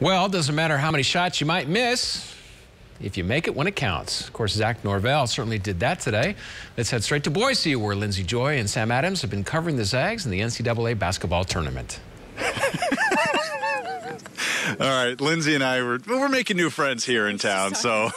Well, it doesn't matter how many shots you might miss if you make it when it counts. Of course, Zach Norvell certainly did that today. Let's head straight to Boise, where Lindsey Joy and Sam Adams have been covering the Zags in the NCAA basketball tournament. All right, Lindsey and I we're making new friends here in town. So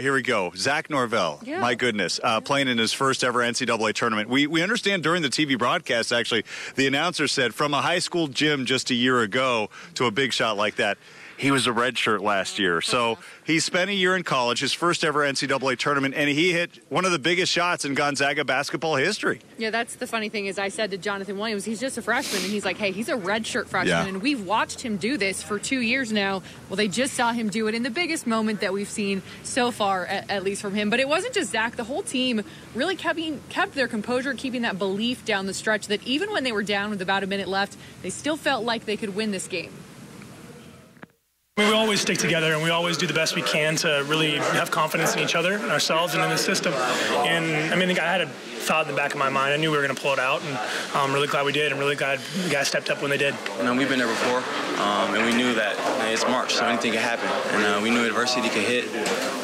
here we go. Zach Norvell, my goodness, playing in his first ever NCAA tournament. We understand during the TV broadcast, actually, the announcer said from a high school gym just a year ago to a big shot like that. He was a redshirt last year. So he spent a year in college, his first ever NCAA tournament, and he hit one of the biggest shots in Gonzaga basketball history. Yeah, that's the funny thing is I said to Jonathan Williams, he's just a freshman, and he's like, hey, he's a redshirt freshman, and we've watched him do this for 2 years now. Well, they just saw him do it in the biggest moment that we've seen so far, at least from him. But it wasn't just Zach. The whole team really kept their composure, keeping that belief down the stretch that even when they were down with about a minute left, they still felt like they could win this game. We always stick together, and we always do the best we can to really have confidence in each other, and ourselves, and in the system. And I mean, I had a thought in the back of my mind. I knew we were going to pull it out, and I'm really glad we did. I'm really glad the guys stepped up when they did. You know, we've been there before, and we knew that it's March, so anything can happen. And we knew adversity could hit,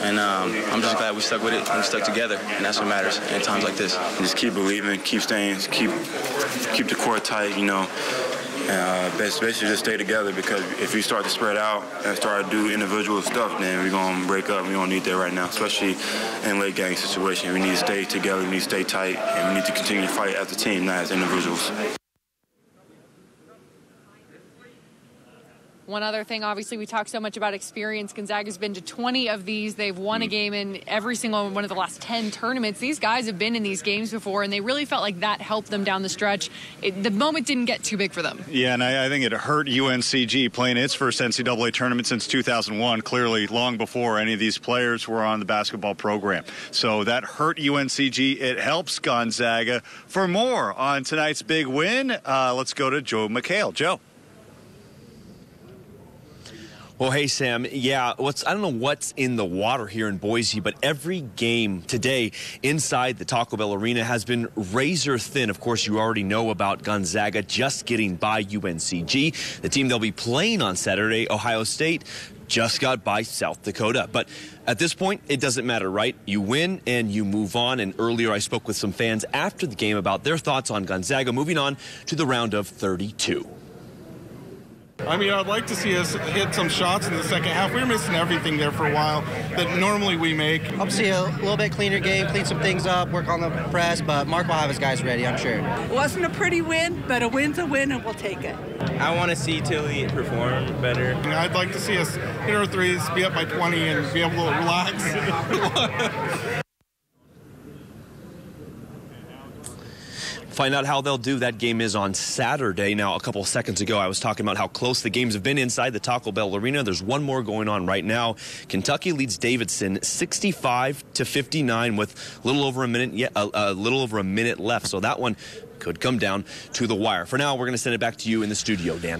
and I'm just glad we stuck with it and we stuck together, and that's what matters in times like this. Just keep believing, keep staying, keep the core tight, you know. Basically just stay together, because if we start to spread out and start to do individual stuff, then we're going to break up. We don't need that right now, especially in late game situation. We need to stay together, we need to stay tight, and we need to continue to fight as a team, not as individuals. One other thing, obviously, we talk so much about experience. Gonzaga's been to 20 of these. They've won a game in every single one of the last 10 tournaments. These guys have been in these games before, and they really felt like that helped them down the stretch. The moment didn't get too big for them. Yeah, and I think it hurt UNCG playing its first NCAA tournament since 2001, clearly long before any of these players were on the basketball program. So that hurt UNCG. It helps Gonzaga. For more on tonight's big win, let's go to Joe McHale. Joe. Well, hey, Sam. Yeah, I don't know what's in the water here in Boise, but every game today inside the Taco Bell Arena has been razor thin. Of course, you already know about Gonzaga just getting by UNCG. The team they'll be playing on Saturday, Ohio State, just got by South Dakota. But at this point, it doesn't matter, right? You win and you move on. And earlier I spoke with some fans after the game about their thoughts on Gonzaga moving on to the round of 32. I mean, I'd like to see us hit some shots in the second half. We were missing everything there for a while that normally we make. Hope to see a little bit cleaner game, clean some things up, work on the press, but Mark will have his guys ready, I'm sure. It wasn't a pretty win, but a win's a win, and we'll take it. I want to see Tilly perform better. I'd like to see us hit our threes, be up by 20, and be able to relax. Find out how they'll do. That game is on Saturday. Now, a couple seconds ago, I was talking about how close the games have been inside the Taco Bell Arena. There's one more going on right now. Kentucky leads Davidson 65-59 with a little over a minute left. So that one could come down to the wire. For now, we're going to send it back to you in the studio, Dan.